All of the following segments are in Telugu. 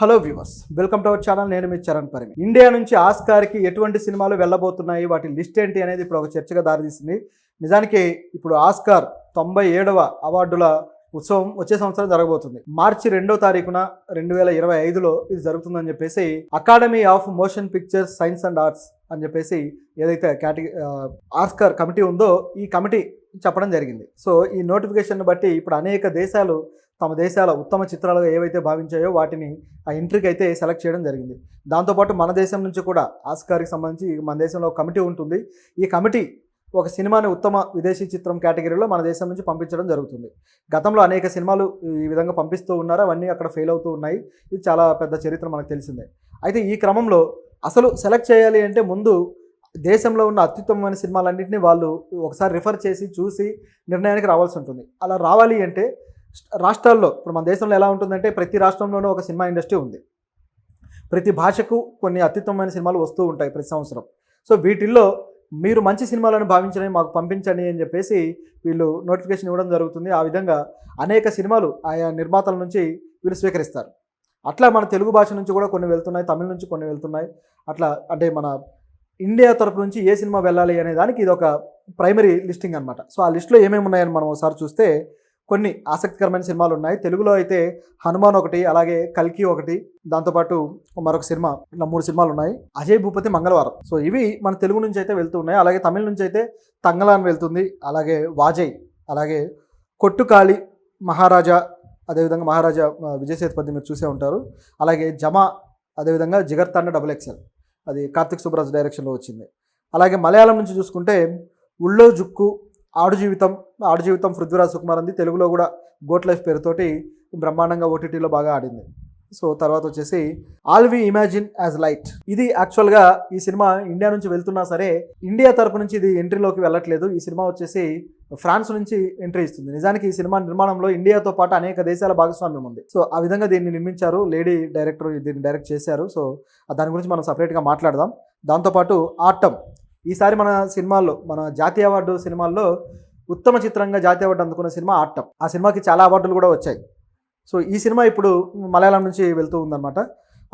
Hello viewers, welcome to our channel. నేను మీ చరణ్ పరిమి. ఇండియా నుంచి ఆస్కార్కి ఎటువంటి సినిమాలు వెళ్ళబోతున్నాయి, వాటి లిస్ట్ ఏంటి అనేది ఇప్పుడు ఒక చర్చగా దారితీసింది. నిజానికి ఇప్పుడు ఆస్కార్ 97వ అవార్డుల ఉత్సవం వచ్చే సంవత్సరం జరగబోతుంది. మార్చి 2వ తారీఖున 2025లో ఇది జరుగుతుందని చెప్పేసి academy of motion pictures science and arts అని చెప్పేసి ఏదైతే ఆస్కార్ కమిటీ ఉందో ఈ కమిటీ చెప్పడం జరిగింది. సో ఈ నోటిఫికేషన్ బట్టి ఇప్పుడు అనేక దేశాలు తమ దేశాల ఉత్తమ చిత్రాలుగా ఏవైతే భావించాయో వాటిని ఆ ఎంట్రీకి అయితే సెలెక్ట్ చేయడం జరిగింది. దాంతోపాటు మన దేశం నుంచి కూడా ఆస్కార్కి సంబంధించి మన దేశంలో ఒక కమిటీ ఉంటుంది. ఈ కమిటీ ఒక సినిమాని ఉత్తమ విదేశీ చిత్రం కేటగిరీలో మన దేశం నుంచి పంపించడం జరుగుతుంది. గతంలో అనేక సినిమాలు ఈ విధంగా పంపిస్తూ ఉన్నారు, అవన్నీ అక్కడ ఫెయిల్ అవుతూ ఉన్నాయి. ఇది చాలా పెద్ద చరిత్ర మనకు తెలిసిందే. అయితే ఈ క్రమంలో అసలు సెలెక్ట్ చేయాలి అంటే ముందు దేశంలో ఉన్న అత్యుత్తమమైన సినిమాలన్నింటినీ వాళ్ళు ఒకసారి రిఫర్ చేసి చూసి నిర్ణయానికి రావాల్సి ఉంటుంది. అలా రావాలి అంటే రాష్ట్రాల్లో ఇప్పుడు మన దేశంలో ఎలా ఉంటుందంటే ప్రతి రాష్ట్రంలోనూ ఒక సినిమా ఇండస్ట్రీ ఉంది. ప్రతి భాషకు కొన్ని అత్యుత్తమమైన సినిమాలు వస్తూ ఉంటాయి ప్రతి సంవత్సరం. సో వీటిల్లో మీరు మంచి సినిమాలను భావించని మాకు పంపించండి అని చెప్పేసి వీళ్ళు నోటిఫికేషన్ ఇవ్వడం జరుగుతుంది. ఆ విధంగా అనేక సినిమాలు ఆయా నిర్మాతల నుంచి వీళ్ళు స్వీకరిస్తారు. అట్లా మన తెలుగు భాష నుంచి కూడా కొన్ని వెళ్తున్నాయి, తమిళ నుంచి కొన్ని వెళ్తున్నాయి. అట్లా అంటే మన ఇండియా తరపు నుంచి ఏ సినిమా వెళ్ళాలి అనే దానికి ఇది ఒక ప్రైమరీ లిస్టింగ్ అనమాట. సో ఆ లిస్టులో ఏమేమి ఉన్నాయని మనం ఒకసారి చూస్తే కొన్ని ఆసక్తికరమైన సినిమాలు ఉన్నాయి. తెలుగులో అయితే హనుమాన్ ఒకటి, అలాగే కల్కి ఒకటి, దాంతోపాటు మరొక సినిమా, ఇలా 3 సినిమాలు ఉన్నాయి. అజయ్ భూపతి మంగళవారం. సో ఇవి మన తెలుగు నుంచి అయితే వెళ్తూ ఉన్నాయి. అలాగే తమిళ నుంచి అయితే తంగలాన్ వెళ్తుంది, అలాగే వాజయ్, అలాగే కొట్టుకాళి, మహారాజా, అదేవిధంగా మహారాజా విజయ్ సేతుపతి మీరు చూసే ఉంటారు. అలాగే జమా, అదేవిధంగా జిగర్తాండ XXL, అది కార్తిక్ సుబ్బరాజ్ డైరెక్షన్లో వచ్చింది. అలాగే మలయాళం నుంచి చూసుకుంటే ఉళ్ళో జుక్కు, ఆడు జీవితం పృథ్వీరాజ్ సుకుమార్ అంది. తెలుగులో కూడా గోట్ లైఫ్ పేరుతోటి బ్రహ్మాండంగా ఓటీటీలో బాగా ఆడింది. సో తర్వాత వచ్చేసి all we imagine as light. ఇది యాక్చువల్గా ఈ సినిమా ఇండియా నుంచి వెళ్తున్నా సరే ఇండియా తరపు నుంచి ఇది ఎంట్రీలోకి వెళ్ళట్లేదు. ఈ సినిమా వచ్చేసి ఫ్రాన్స్ నుంచి ఎంట్రీ ఇస్తుంది. నిజానికి ఈ సినిమా నిర్మాణంలో ఇండియాతో పాటు అనేక దేశాల భాగస్వామ్యం ఉంది. సో ఆ విధంగా దీన్ని నిర్మించారు, లేడీ డైరెక్టర్ దీన్ని డైరెక్ట్ చేశారు. సో దాని గురించి మనం సపరేట్గా మాట్లాడదాం. దాంతోపాటు ఆటమ్, ఈసారి మన సినిమాల్లో, మన జాతీయ అవార్డు సినిమాల్లో ఉత్తమ చిత్రంగా జాతీయ అవార్డు అందుకున్న సినిమా ఆటం. ఆ సినిమాకి చాలా అవార్డులు కూడా వచ్చాయి. సో ఈ సినిమా ఇప్పుడు మలయాళం నుంచి వెళ్తూ ఉందన్నమాట.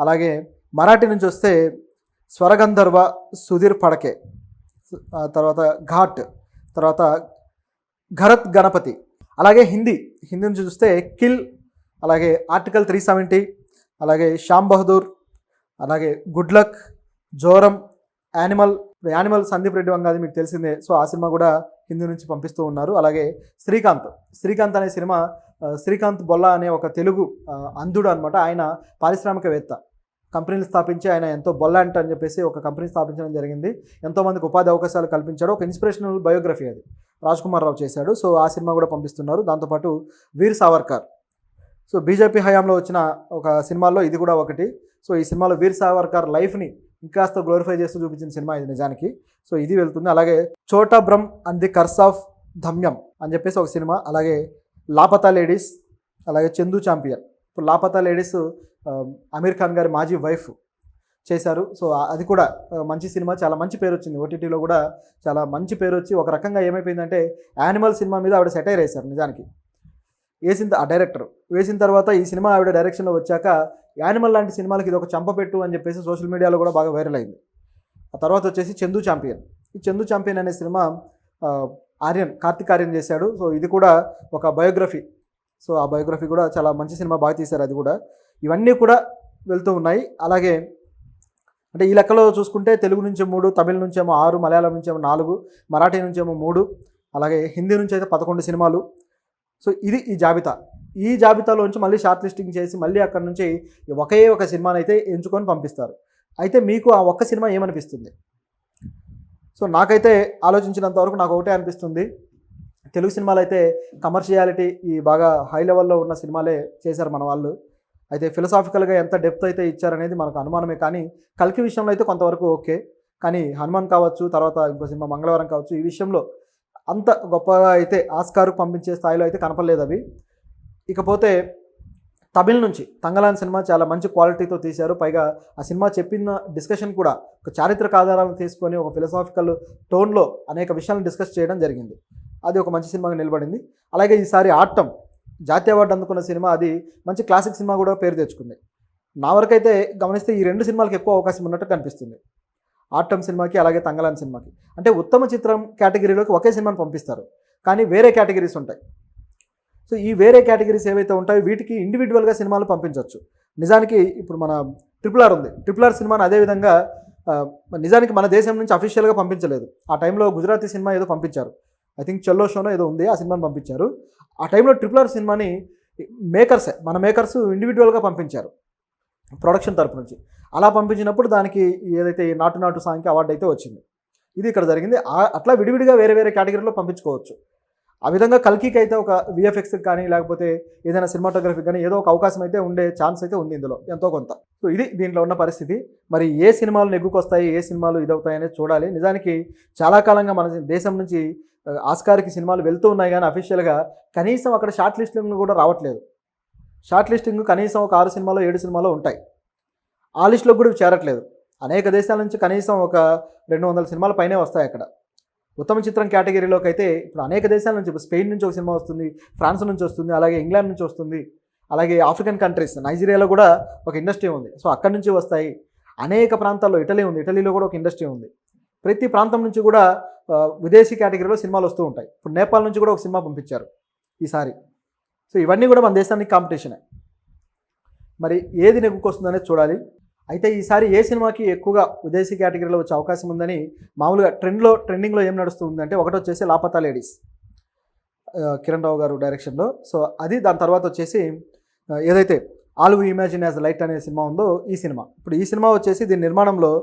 అలాగే మరాఠీ నుంచి వస్తే స్వరగంధర్వ, సుధీర్ ఫడకే, తర్వాత ఘాట్, తర్వాత ఘరత్ గణపతి. అలాగే హిందీ నుంచి చూస్తే కిల్, అలాగే ఆర్టికల్ 370, అలాగే శ్యామ్ బహదూర్, అలాగే good luck, Joram, animal Sandeep Reddy వంగాది మీకు తెలిసిందే. సో ఆ సినిమా కూడా హిందీ నుంచి పంపిస్తూ ఉన్నారు. అలాగే శ్రీకాంత్ అనే సినిమా, శ్రీకాంత్ బొల్లా అనే ఒక తెలుగు అంధుడు అనమాట. ఆయన పారిశ్రామికవేత్త, కంపెనీలు స్థాపించి ఆయన ఎంతో బొల్లాంట్ అని చెప్పేసి ఒక కంపెనీ స్థాపించడం జరిగింది. ఎంతోమందికి ఉపాధి అవకాశాలు కల్పించాడు. ఒక ఇన్స్పిరేషనల్ బయోగ్రఫీ అది రాజ్కుమార్ రావు చేశాడు. సో ఆ సినిమా కూడా పంపిస్తున్నారు. దాంతోపాటు వీర్ సావర్కర్, సో బీజేపీ హయాంలో వచ్చిన ఒక సినిమాల్లో ఇది కూడా ఒకటి. సో ఈ సినిమాలో వీర్ సావర్కర్ లైఫ్ని ఇంకాస్త గ్లోరిఫై చేస్తూ చూపించిన సినిమా ఇది నిజానికి. సో ఇది వెళ్తుంది. అలాగే చోటా బ్రహ్మ్ అండ్ ది కర్స్ ఆఫ్ ధమ్యం అని చెప్పేసి ఒక సినిమా. అలాగే లాపతా లేడీస్, అలాగే చందు ఛాంపియన్. ఇప్పుడు లాపతా లేడీస్ అమీర్ ఖాన్ గారి మాజీ వైఫ్ చేశారు. సో అది కూడా మంచి సినిమా, చాలా మంచి పేరు వచ్చింది. ఓటీటీలో కూడా చాలా మంచి పేరు వచ్చి ఒక రకంగా ఏమైపోయిందంటే యానిమల్ సినిమా మీద ఆవిడ సెటైర్ వేశారు. నిజానికి ఆ డైరెక్టర్ వేసిన తర్వాత ఈ సినిమా ఆవిడ డైరెక్షన్లో వచ్చాక యానిమల్ లాంటి సినిమాలకి ఇది ఒక చంపపెట్టు అని చెప్పేసి సోషల్ మీడియాలో కూడా బాగా వైరల్ అయింది. ఆ తర్వాత వచ్చేసి చందు ఛాంపియన్. ఈ చందు ఛాంపియన్ అనే సినిమా కార్తిక్ ఆర్యన్ చేశాడు. సో ఇది కూడా ఒక బయోగ్రఫీ. సో ఆ బయోగ్రఫీ కూడా చాలా మంచి సినిమా, బాగా తీశారు అది కూడా. ఇవన్నీ కూడా వెళ్తూ ఉన్నాయి. అలాగే అంటే ఈ లెక్కలో చూసుకుంటే తెలుగు నుంచి 3, తమిళ నుంచేమో 6, మలయాళం నుంచేమో 4, మరాఠీ నుంచేమో 3, అలాగే హిందీ నుంచి అయితే 11 సినిమాలు. సో ఇది ఈ జాబితాలోంచి మళ్ళీ షార్ట్ లిస్టింగ్ చేసి మళ్ళీ అక్కడ నుంచి ఒకే ఒక సినిమాని అయితే ఎంచుకొని పంపిస్తారు. అయితే మీకు ఆ ఒక్క సినిమా ఏమనిపిస్తుంది? సో నాకైతే ఆలోచించినంత వరకు నాకు ఒకటే అనిపిస్తుంది, తెలుగు సినిమాలు అయితే కమర్షియాలిటీ ఈ బాగా హై లెవెల్లో ఉన్న సినిమాలే చేశారు మన వాళ్ళు. అయితే ఫిలసాఫికల్గా ఎంత డెప్త్ అయితే ఇచ్చారనేది మనకు అనుమానమే. కానీ కల్కి విషయంలో అయితే కొంతవరకు ఓకే. కానీ హనుమాన్ కావచ్చు, తర్వాత ఇంకో సినిమా మంగళవారం కావచ్చు, ఈ విషయంలో అంత గొప్పగా అయితే ఆస్కార్కు పంపించే స్థాయిలో అయితే కనపడలేదు అవి. ఇకపోతే తమిళ నుంచి తంగలాన్ సినిమా చాలా మంచి క్వాలిటీతో తీశారు. పైగా ఆ సినిమా చెప్పిన డిస్కషన్ కూడా ఒక చారిత్రక ఆధారాలను తీసుకొని ఒక ఫిలసాఫికల్ టోన్లో అనేక విషయాలను డిస్కస్ చేయడం జరిగింది. అది ఒక మంచి సినిమాగా నిలబడింది. అలాగే ఈసారి ఆటం జాతీయ అవార్డు అందుకున్న సినిమా, అది మంచి క్లాసిక్ సినిమా కూడా పేరు తెచ్చుకుంది. నా వరకైతే గమనిస్తే ఈ 2 సినిమాలకి ఎక్కువ అవకాశం ఉన్నట్టు కనిపిస్తుంది. ఆర్టమ్ సినిమాకి, అలాగే తంగలాన్ సినిమాకి. అంటే ఉత్తమ చిత్రం కేటగిరీలోకి ఒకే సినిమాని పంపిస్తారు. కానీ వేరే కేటగిరీస్ ఉంటాయి. సో ఈ వేరే కేటగిరీస్ ఏవైతే ఉంటాయో వీటికి ఇండివిజువల్గా సినిమాలు పంపించవచ్చు. నిజానికి ఇప్పుడు మన RRR ఉంది. RRR సినిమాని అదేవిధంగా నిజానికి మన దేశం నుంచి అఫీషియల్గా పంపించలేదు. ఆ టైంలో గుజరాతీ సినిమా ఏదో పంపించారు. ఐ థింక్ చెల్లో షోనో ఏదో ఉంది, ఆ సినిమాని పంపించారు. ఆ టైంలో RRR సినిమాని మన మేకర్స్ ఇండివిజువల్గా పంపించారు ప్రొడక్షన్ తరపు నుంచి. అలా పంపించినప్పుడు దానికి ఏదైతే ఈ నాటు నాటు సాంగ్కి అవార్డు అయితే వచ్చింది. ఇది ఇక్కడ జరిగింది. అట్లా విడివిడిగా వేరే వేరే కేటగిరీలో పంపించుకోవచ్చు. ఆ విధంగా కల్కికి అయితే ఒక విఎఫ్ఎక్స్కి కానీ లేకపోతే ఏదైనా సినిమాటోగ్రఫీకి కానీ ఏదో ఒక అవకాశం అయితే ఉండే ఛాన్స్ అయితే ఉంది ఇందులో ఎంతో కొంత. సో ఇది దీంట్లో ఉన్న పరిస్థితి. మరి ఏ సినిమాలు నెగ్గుకొస్తాయి, ఏ సినిమాలు ఇదవుతాయి అనేది చూడాలి. నిజానికి చాలా కాలంగా మన దేశం నుంచి ఆస్కార్కి సినిమాలు వెళ్తూ ఉన్నాయి, కానీ అఫీషియల్గా కనీసం అక్కడ షార్ట్ లిస్టింగ్లు కూడా రావట్లేదు. షార్ట్ లిస్టింగ్ కనీసం ఒక 6 సినిమాలో 7 సినిమాలో ఉంటాయి. ఆ లిస్టులో కూడా చేరట్లేదు. అనేక దేశాల నుంచి కనీసం ఒక 200 సినిమాల పైనే వస్తాయి అక్కడ. ఉత్తమ చిత్రం కేటగిరీలోకి అయితే ఇప్పుడు అనేక దేశాల నుంచి, ఇప్పుడు స్పెయిన్ నుంచి ఒక సినిమా వస్తుంది, ఫ్రాన్స్ నుంచి వస్తుంది, అలాగే ఇంగ్లాండ్ నుంచి వస్తుంది, అలాగే ఆఫ్రికన్ కంట్రీస్, నైజీరియాలో కూడా ఒక ఇండస్ట్రీ ఉంది. సో అక్కడి నుంచి వస్తాయి. అనేక ప్రాంతాల్లో ఇటలీ ఉంది, ఇటలీలో కూడా ఒక ఇండస్ట్రీ ఉంది. ప్రతి ప్రాంతం నుంచి కూడా విదేశీ కేటగిరీలో సినిమాలు వస్తూ ఉంటాయి. ఇప్పుడు నేపాల్ నుంచి కూడా ఒక సినిమా పంపించారు ఈసారి. సో ఇవన్నీ కూడా మన దేశానికి కాంపిటీషనే. మరి ఏది నెగ్గుకొస్తుందనేది చూడాలి. అయితే ఈసారి ఏ సినిమాకి ఎక్కువగా విదేశీ కేటగిరీలో వచ్చే అవకాశం ఉందని మామూలుగా ట్రెండింగ్లో ఏం నడుస్తుందంటే, ఒకటి వచ్చేసి లాపతా లేడీస్, కిరణ్ రావు గారు డైరెక్షన్లో. సో అది. దాని తర్వాత వచ్చేసి ఏదైతే all we imagine as light అనే సినిమా ఉందో ఈ సినిమా. ఇప్పుడు ఈ సినిమా వచ్చేసి దీని నిర్మాణంలో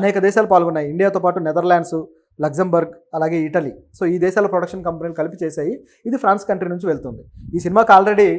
అనేక దేశాలు పాల్గొన్నాయి. ఇండియాతో పాటు నెదర్లాండ్స్, లగ్జంబర్గ్, అలాగే ఇటలీ. సో ఈ దేశాల ప్రొడక్షన్ కంపెనీలు కలిపి చేశాయి. ఇది ఫ్రాన్స్ కంట్రీ నుంచి వెళ్తుంది. ఈ సినిమాకి ఆల్రెడీ